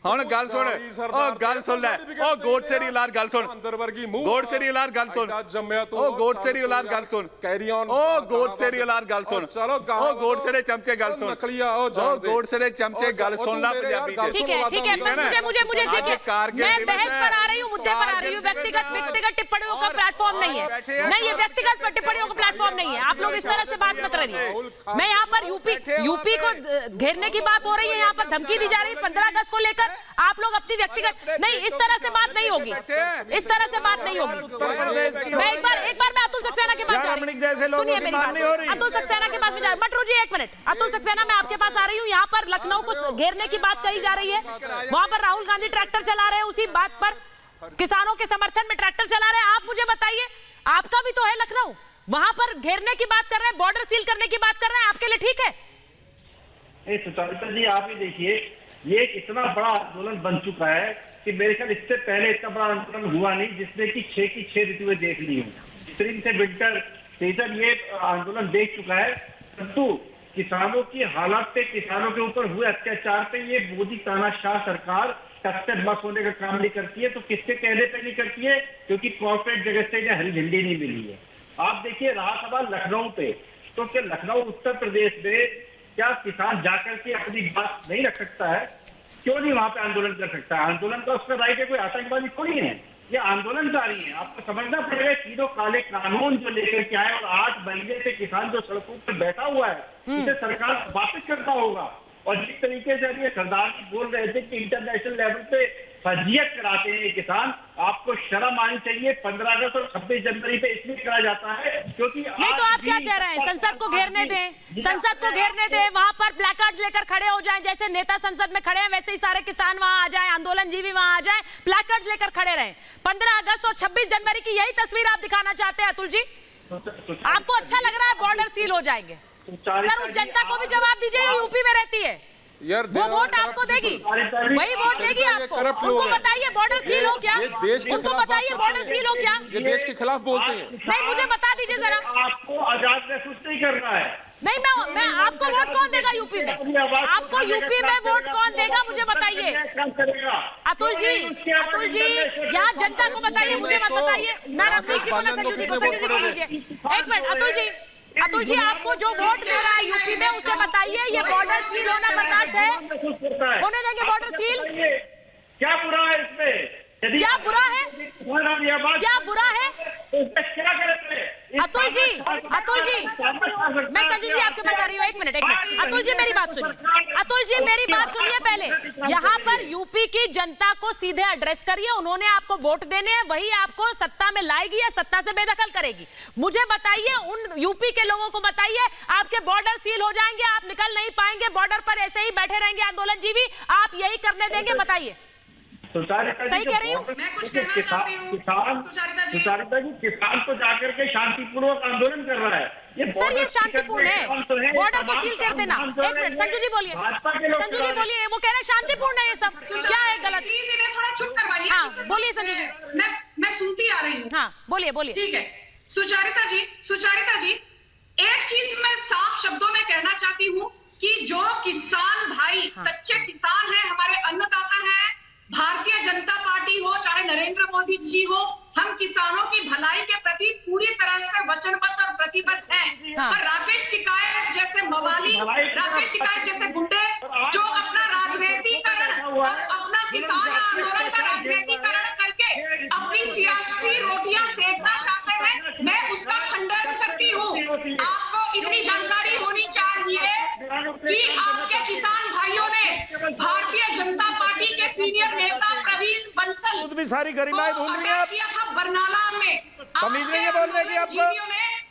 ਹੁਣ ਗੱਲ ਸੁਣ, ਉਹ ਗੱਲ ਸੁਣ ਲੈ, ਉਹ ਗੋਡਸੇ ਦੀ ਔਲਾਦ ਗੱਲ ਸੁਣ, ਅੰਦਰ ਵਰਗੀ ਮੂੰਹ, ਗੋਡਸੇ ਦੀ ਔਲਾਦ ਗੱਲ ਸੁਣ, ਜੰਮਿਆ ਤੂੰ, ਉਹ ਗੋਡਸੇ ਦੀ ਔਲਾਦ ਗੱਲ ਸੁਣ, ਕੈਰੀ ਔਨ, ਉਹ ਗੋਡਸੇ ਦੀ ਔਲਾਦ ਗੱਲ ਸੁਣ, ਉਹ ਗੋਡਸੇ ਦੇ ਚਮਚੇ ਗੱਲ ਸੁਣ, ਨਕਲੀਆ ਉਹ ਗੋਡਸੇ ਦੇ ਚਮਚੇ ਗੱਲ ਸੁਣ ਲਾ ਪੰਜਾਬੀ ਚ। ठीक है मुझे देखिए, मैं बहस पर आ रही हूँ, मुद्दे पर आ रही हूँ, व्यक्तिगत टिप्पणियों का प्लेटफॉर्म नहीं है। नहीं, ये व्यक्तिगत टिप्पणियों का प्लेटफॉर्म नहीं है, आप लोग इस तरह से बात मत करिए। मैं यहाँ पर यूपी को घेरने की बात हो रही है, यहाँ पर धमकी दी जा रही है 15 अगस्त को लेकर। आप लोग अपनी व्यक्तिगत नहीं, इस तरह से बात नहीं होगी, इस तरह से बात नहीं होगी। मैं एक बार मैं अतुल सक्सेना के पास जा रही हूँ, सुनिए मेरी बात। अतुल सक्सेना के पास में जा, मत रुकिए एक मिनट। अतुल सक्सेना, मैं आपके पास आ रही हूँ। यहाँ पर लखनऊ को घेरने की बात कही जा रही है, वहां पर राहुल गांधी ट्रैक्टर चला रहे हैं, उसी बात पर किसानों के समर्थन में ट्रैक्टर चला रहे हैं। आप मुझे बताइए, आपका भी तो है लखनऊ, वहां पर घेरने की बात कर रहे हैं, बॉर्डर सील करने की बात कर रहे हैं, आपके लिए ठीक है? सुचरिता जी आप ही देखिए, ये एक इतना बड़ा आंदोलन बन चुका है कि मेरे ख्याल इससे पहले इतना बड़ा आंदोलन हुआ नहीं जिसने कि 6 की 6 ऋतुएं देख ली हूँ, स्प्रिंग से विंटर सीजन ये आंदोलन देख चुका है। परंतु किसानों की हालत पे, किसानों के ऊपर हुए अत्याचार पे ये मोदी तानाशाह सरकार टक्कर बस होने का काम नहीं करती है। तो किसके कहने पे नहीं करती है? क्योंकि कॉर्पोरेट जगत से हरी झंडी नहीं मिली है। आप देखिए, रहा सवाल लखनऊ पे, तो क्या लखनऊ उत्तर प्रदेश में क्या किसान जाकर के अपनी बात नहीं रख सकता है? क्यों नहीं वहां पे आंदोलन कर सकता है? आंदोलन का उसका राइट है, कोई आतंकवादी थोड़ी है, ये आंदोलनकारी है। आपको समझना पड़ेगा, तीनों काले कानून जो लेकर के आए और 8 महीने से किसान जो सड़कों पर बैठा हुआ है, इसे सरकार वापस करता होगा। और जिस तरीके से अभी सरदार जी बोल रहे थे कि इंटरनेशनल लेवल पे फर्जियत कराते हैं किसान, आपको शर्म आनी चाहिए। 15 अगस्त और 26 जनवरी पे इसलिए करा जाता है क्योंकि नहीं तो आप क्या चाह रहे हैं? संसद को घेरने दें, संसद को घेरने दें, वहां पर प्लैकार्ड्स लेकर खड़े हो जाएं, जैसे नेता संसद में खड़े हैं वैसे ही सारे किसान वहां आ जाएं, आंदोलनजीवी वहां आ जाएं, प्लैकार्ड्स लेकर खड़े रहें। 15 अगस्त और 26 जनवरी की यही तस्वीर आप दिखाना चाहते हैं अतुल जी? आपको अच्छा लग रहा है बॉर्डर सील हो जाएंगे? सर उस जनता को भी जवाब दीजिए, यूपी में रहती है, यार वो वोट आपको देगी, वही वोट देगी आपको। उनको बताइए बॉर्डर सील हो क्या? उनको बताइए बॉर्डर सील हो क्या? ये देश के खिलाफ बोलते हैं। नहीं मुझे बता दीजिए जरा। आपको आजाद महसूस नहीं करना है। नहीं मैं आपको वोट कौन देगा यूपी में? आपको यूपी में वोट कौन देगा मुझे बताइए। अतुल जी यहाँ जनता को बताइए, मुझे मत बताइए ना। रमेश जी को ना संजू जी को दीजिए। एक मिनट अतुल जी आपको जो वोट दे रहा है यूपी में उसे बताइए ये बॉर्डर सील होना बर्दाश्त है? होने देंगे बॉर्डर सील? क्या बुरा है इसमें? क्या बुरा है? क्या बुरा है? क्या करेंगे? अतुल जी मैं संजू जी आपके पास आ रही हूँ। एक मिनट अतुल जी मेरी बात सुनिए पहले। यहाँ पर यूपी की जनता को सीधे एड्रेस करिए, उन्होंने आपको वोट देने हैं, वही आपको सत्ता में लाएगी या सत्ता से बेदखल करेगी। मुझे बताइए, उन यूपी के लोगों को बताइए, आपके बॉर्डर सील हो जाएंगे, आप निकल नहीं पाएंगे, बॉर्डर पर ऐसे ही बैठे रहेंगे आंदोलनजीवी, आप यही करने देंगे? बताइए। सही कह रही हूँ? मैं कुछ कहना चाहती हूँ। सुचारिता जी किसान तो जाकर के शांतिपूर्वक आंदोलन कर रहा है। सर ये शांतिपूर्ण है, बॉर्डर को सील कर देना। एक मिनट संजू जी बोलिए, वो कह रहे हैं शांतिपूर्ण है ये सब, क्या है गलत? प्लीज इन्हें थोड़ा चुप करवाइए। हाँ बोलिए संजू जी। मैं सुनती आ रही हूँ। हाँ बोलिए। ठीक है सुचारिता जी एक चीज मैं साफ शब्दों में कहना चाहती हूँ कि जो किसान भाई सच्चे किसान है, हमारे अन्नदाता है, भारतीय जनता पार्टी हो चाहे नरेंद्र मोदी जी हो, हम किसानों की भलाई के प्रति पूरी तरह से वचनबद्ध और प्रतिबद्ध हैं। पर राकेश टिकैत जैसे मवाली, राकेश टिकैत जैसे गुंडे जो अपना राजनीतिकरण और अपना किसान आंदोलन का राजनीतिकरण करके अपनी सियासी रोटियां सेकना चाहते हैं, मैं उसका खंडन करती हूँ। आपको इतनी जानकारी होनी चाहिए कि आपके किसान भाइयों ने भारतीय जनता पार्टी के सीनियर नेता प्रवीण बंसल खुद भी सारी गरिमाएं भूल रही हैं किया था बरनाला में। तमीज नहीं है बोलने की आपको?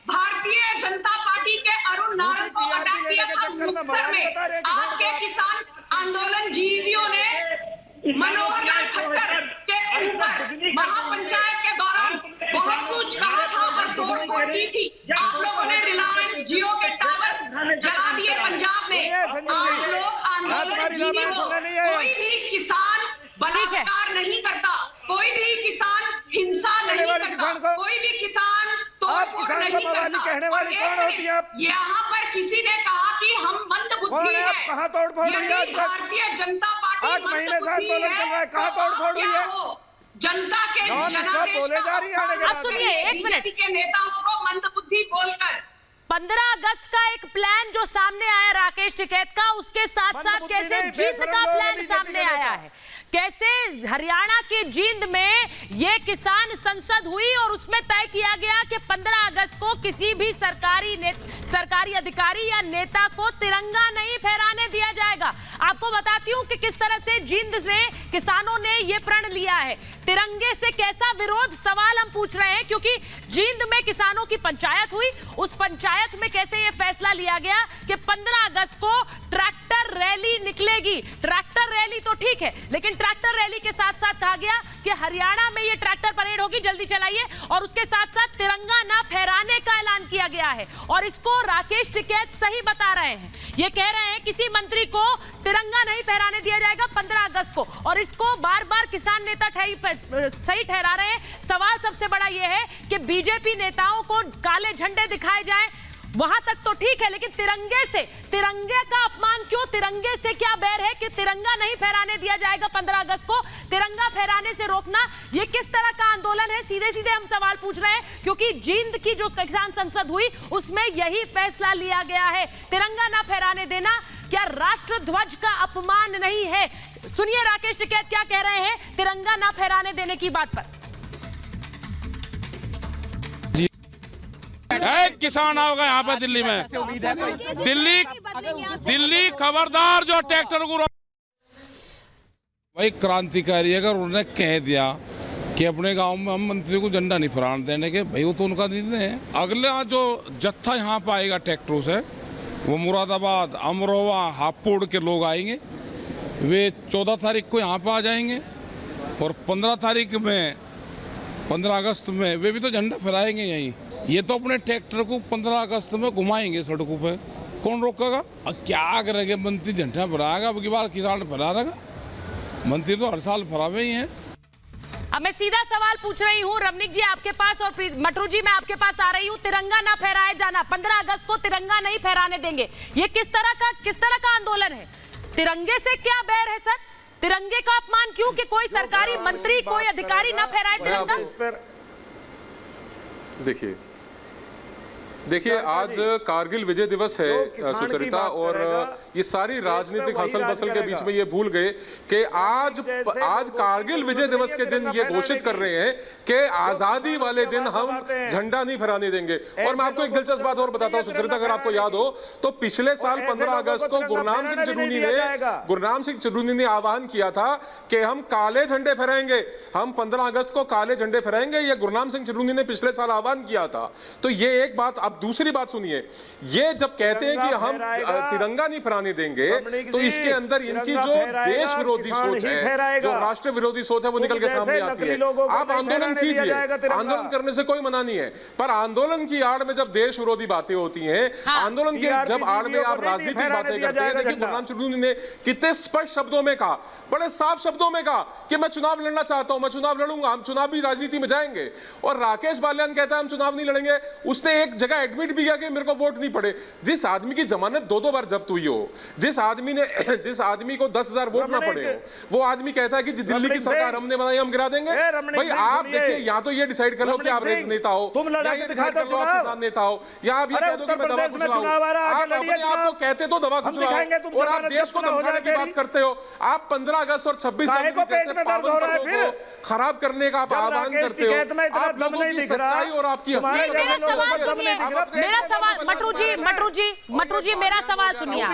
भारतीय जनता पार्टी के अरुण नारंग को अटैक किया था मुक्तसर में। आपके किसान आंदोलन जीवियों ने मनोहर लाल खट्टर के ऊपर महापंचायत के दौरान बहुत कुछ कहा था और तोड़फोड़ की थी। आप लोगों ने रिलायंस जियो के टावर्स जला दिए पंजाब में। आप लोग आंदोलन जीवी हो, कोई भी किसान बलात्कार नहीं करता, कोई भी किसान हिंसा नहीं करता, कोई भी किसान तोड़फोड़ नहीं करता। कहने वाली कौन होती है आप? यहाँ पर किसी ने कहा कि हम मंदबुद्धि हैं। कहाँ तोड़फोड़ हुई है? भारतीय जनता पार्टी 8 महीने से आंदोलन चल रहा है, कहाँ तोड़फोड़ हुई है? जनता के आप सुनिए एक मिनट के नेताओं को मंदबुद्धि बोलकर 15 अगस्त का एक प्लान जो सामने आया राकेश टिकैत का, उसके साथ साथ कैसे जींद का प्लान सामने आया है, कैसे हरियाणा के जींद में ये किसान संसद हुई और उसमें तय किया गया कि 15 अगस्त को किसी भी सरकारी अधिकारी या नेता को तिरंगा नहीं फहराने दिया जाएगा। आपको बताती हूं कि किस तरह से जींद में किसानों ने ये प्रण लिया है। तिरंगे से कैसा विरोध, सवाल हम पूछ रहे हैं क्योंकि जींद में किसानों की पंचायत हुई, उस पंचायत में कैसे ये फैसला लिया गया कि 15 अगस्त को ट्रैक्टर रैली निकलेगी। ट्रैक्टर रैली तो ठीक है, लेकिन ट्रैक्टर रैली के साथ साथ कहा गया कि हरियाणा में ये ट्रैक्टर परेड होगी, जल्दी चलाइए, और उसके साथ साथ तिरंगा ना फहराने का ऐलान किया गया है। और इसको राकेश टिकैत सही बता रहे हैं, ये कह रहे हैं किसी मंत्री को तिरंगा नहीं फहराने दिया जाएगा 15 अगस्त को, और इसको बार बार किसान नेता सही ठहरा रहे हैं। सवाल सबसे बड़ा ये है कि बीजेपी नेताओं को काले झंडे दिखाए जाएं, वहां तक तो ठीक है, लेकिन तिरंगे का अपमान क्यों? तिरंगे से क्या बैर है कि तिरंगा नहीं फहराने दिया जाएगा 15 अगस्त को? तिरंगा फहराने से रोकना ये किस तरह का आंदोलन है? सीधे सीधे हम सवाल पूछ रहे हैं क्योंकि जींद की जो किसान संसद हुई उसमें यही फैसला लिया गया है। तिरंगा ना फहराने देना क्या राष्ट्र ध्वज का अपमान नहीं है? सुनिए राकेश टिकैत क्या कह रहे हैं तिरंगा ना फहराने देने की बात पर। किसान आओगे यहाँ पे दिल्ली में। दिल्ली खबरदार जो ट्रैक्टर को भाई क्रांतिकारी अगर उन्होंने कह दिया कि अपने गांव में हम मंत्री को झंडा नहीं फहराने देने के, भाई वो तो उनका निर्णय है। अगला जो जत्था यहाँ पे आएगा ट्रैक्टरों से, वो मुरादाबाद, अमरोहा, हापुड़ के लोग आएंगे। वे 14 तारीख को यहाँ पे आ जाएंगे और 15 तारीख में, 15 अगस्त में वे भी तो झंडा फहराएंगे यहीं। ये तो अपने ट्रैक्टर को 15 अगस्त में घुमाएंगे सड़कों पे, कौन रोकेगा? अब क्या करेंगे? मंत्री झंडा फहराएगा, अब की बार किसान फहरा रहेगा। मंत्री तो हर साल फहरावे ही हैं। अब मैं सीधा सवाल पूछ रही हूँ रमनीक जी आपके पास और मटरू जी मैं आपके पास आ रही हूँ। तिरंगा ना फहराए जाना, 15 अगस्त को तिरंगा नहीं फहराने देंगे, ये किस तरह का आंदोलन है? तिरंगे से क्या बैर है सर? तिरंगे का अपमान क्यों कि कोई सरकारी मंत्री, कोई अधिकारी ना फहराए तिरंगा? देखिए आज कारगिल विजय दिवस है सुचरिता, और ये सारी राजनीतिक हसल बसल के बीच में ये भूल गए कि आज कारगिल विजय दिवस के दिन ये घोषित कर रहे हैं कि आजादी वाले दिन हम झंडा नहीं फहराने देंगे। और मैं आपको एक दिलचस्प बात और बताता हूँ सुचरिता, अगर आपको याद हो तो पिछले साल 15 अगस्त को गुरनाम सिंह चन्नूनी ने आह्वान किया था कि हम काले झंडे फहराएंगे, हम 15 अगस्त को काले झंडे फहराएंगे। ये गुरनाम सिंह चन्नूनी ने पिछले साल आह्वान किया था। तो ये एक बात। अब दूसरी बात सुनिए, ये जब कहते हैं कि हम तिरंगा नहीं फहराने देंगे तो इसके अंदर इनकी जो देश विरोधी सोच है, जो राष्ट्र विरोधी सोच है, वो निकल के सामने आती है। आप आंदोलन कीजिए, आंदोलन करने से कोई मना नहीं है, पर आंदोलन की आड़ में जब देश विरोधी बातें होती हैं, आंदोलन की जब आड़ में आप राजनीतिक बातें करते हैं। देखिए गुरनाम चन्नूनी ने कितने स्पष्ट शब्दों में कहा, बड़े साफ शब्दों में कहा कि मैं चुनाव लड़ना चाहता हूं, मैं चुनाव लड़ूंगा, हम चुनावी राजनीति में जाएंगे। और राकेश बाल्यान कहता है हम चुनाव नहीं लड़ेंगे। उसने एक जगह एडमिट भी किया कि मेरे को वोट नहीं पड़े। जिस आदमी की जमानत 2-2 बार जब्त हुई हो, जिस आदमी को 10,000 वोट ना पड़े हो, वो आदमी कहता है कि दिल्ली की सरकार हमने बनाई, हम गिरा देंगे। भाई आप देखिए, या तो ये डिसाइड कर लो कि आप रेंज नेता हो, या ये डिसाइड कर लो आप किसान नेता हो, या आप ये कह दो कि मैं दवा खुशलाऊं। आप अपने आप को कहते तो दवा खुशलाओ और आप देश को धमकाने की बात करते हो। आप 15 अगस्त और 26 जनवरी जैसे पावन पर्वों को खराब करने का आप आह्वान करते हो। आप लोगों की सच्चाई और आपकी मेरा सवाल मटरू जी मेरा सवाल सुनिए।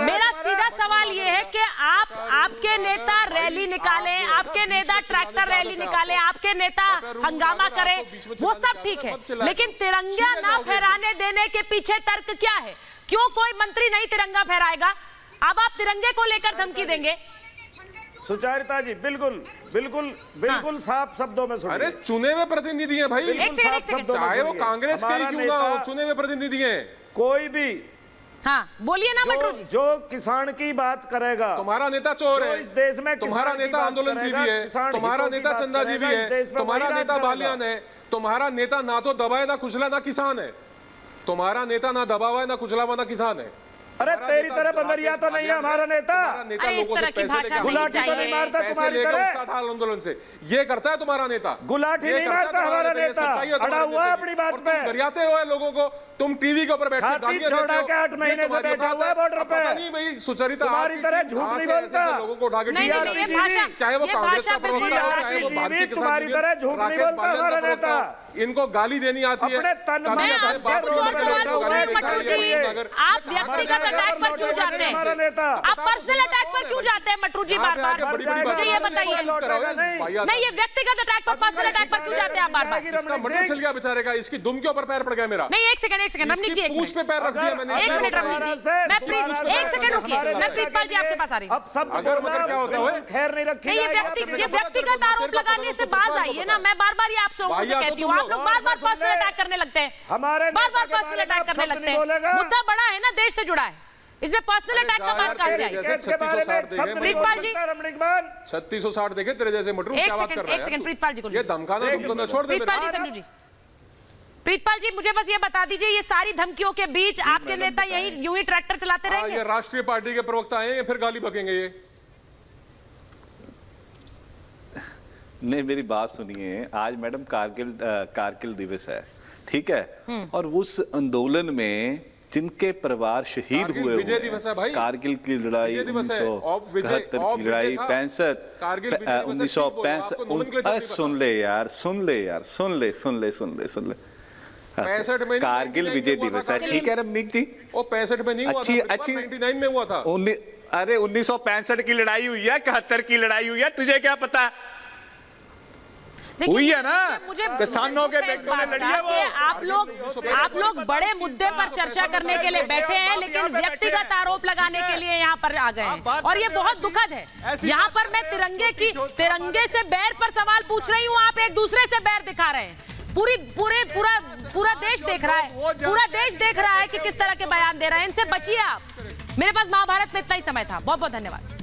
मेरा सीधा सवाल ये है कि आपके नेता रैली निकाले, आपके नेता ट्रैक्टर रैली निकाले, आपके नेता हंगामा करे, वो सब ठीक है, लेकिन तिरंगा ना फहराने देने के पीछे तर्क क्या है? क्यों कोई मंत्री नहीं तिरंगा फहराएगा? अब आप तिरंगे को लेकर धमकी देंगे? सुचारिता जी बिल्कुल साफ शब्दों में सुनिए। अरे चुने हुए प्रतिनिधि हैं भाई, चाहे वो कांग्रेस के ही क्यों ना हो, चुने हुए प्रतिनिधि हैं। कोई भी, हाँ बोलिए ना मटरू जी। जो किसान की बात करेगा, तुम्हारा नेता चोर है इस देश में, तुम्हारा नेता आंदोलन जीवी है, तुम्हारा नेता चंदा जीवी है, तुम्हारा नेता बालियान है, तुम्हारा नेता ना तो दबाए ना कुचला ना किसान है, तुम्हारा नेता ना दबावा है ना कुचलावा ना किसान है। अरे तेरी तरह बंदरिया तो नहीं है हमारा नेता। नेता लोगों से पैसे लेकर गुलाटी तो नहीं मारता तुम्हारी तरह, था आंदोलन से। ये करता है तुम्हारा नेता, गुलाटी नहीं मारता हमारा नेता, अड़ा हुआ है अपनी बात पे। गरियाते हुए लोगों को तुम टीवी के ऊपर बैठ के गालियां देते हो। 8 महीने से बैठा हुआ है बॉर्डर पे। पता नहीं भाई सुचरिता तुम्हारी तरह झूठ नहीं बोलता, लोगों को उठा के चाहे वो कांग्रेस का प्रवक्ता हो, चाहे वो भारतीय किसान, तुम्हारी तरह झूठ नहीं बोलता हमारा नेता। इनको गाली देनी आती है। आप व्यक्तिगत अटैक पर क्यों जाते हैं? आप पर्सनल अटैक पर क्यों जाते हैं मटरू जी बार बार? मुझे ये बताइए। नहीं, ये व्यक्तिगत अटैक पर, पर्सनल अटैक पर क्यों जाते हैं आप बार बार? इसका मटन चल गया बेचारे का, इसकी दुम के ऊपर पैर पड़ गया मेरा। नहीं, एक सेकंड रमनीक जी, पूंछ पे पैर रख दिया मैंने। एक मिनट रमनीक जी, मैं एक सेकंड रुकिए, मैं प्रीतपाल जी आपके पास आ रही हूँ। अगर मगर क्या होता है, खैर नहीं रखी। ये व्यक्तिगत आरोप लगाने से बाज आइए ना। मैं बार बार ये आपसे कहती हूँ, आप लोग बार बार पर्सनल अटैक करने लगते हैं, बार बार पर्सनल अटैक करने लगते हैं। मुद्दा बड़ा है ना, देश से जुड़ा है, इसमें पर्सनल अटैक का बात कहां से आई? 3660 देखे, 3660 देखे तेरे जैसे मटरू क्या बात कर रहा है? एक सेकंड प्रीतपाल जी को ये धमकाना तुमको न छोड़ दे। प्रीतपाल जी, संजू जी, प्रीतपाल जी मुझे बस ये बता दीजिए, ये सारी धमकियों के बीच आपके नेता यही यूं ही ट्रैक्टर चलाते रहेंगे? ये राष्ट्रीय पार्टी के प्रवक्ता हैं, फिर गाली बकेंगे ये। नहीं, मेरी बात सुनिए। आज मैडम कारगिल दिवस है, ठीक है, और उस आंदोलन में जिनके परिवार शहीद हुए विजय दिवस है भाई, कारगिल की लड़ाई 1971 की लड़ाई, 1965, सुन ले यार, 65 में कारगिल विजय दिवस है, ठीक है रमनीक जी। वो 65 में नहीं हुआ था, 99 में हुआ था। अरे 1965 की लड़ाई हुई है, 71 की लड़ाई हुई है, तुझे क्या पता हुई है ना? किसानों के बेटों ने लड़ी है वो। आप लोग बड़े मुद्दे पर चर्चा करने के लिए बैठे हैं, लेकिन व्यक्तिगत आरोप लगाने के लिए यहाँ पर आ गए हैं, और ये बहुत दुखद है। यहाँ पर मैं तिरंगे से बैर पर सवाल पूछ रही हूँ, आप एक दूसरे से बैर दिखा रहे हैं। पूरा देश देख रहा है, पूरा देश देख रहा है कि किस तरह के बयान दे रहे हैं। इनसे बचिए आप। मेरे पास महाभारत में इतना ही समय था। बहुत बहुत धन्यवाद।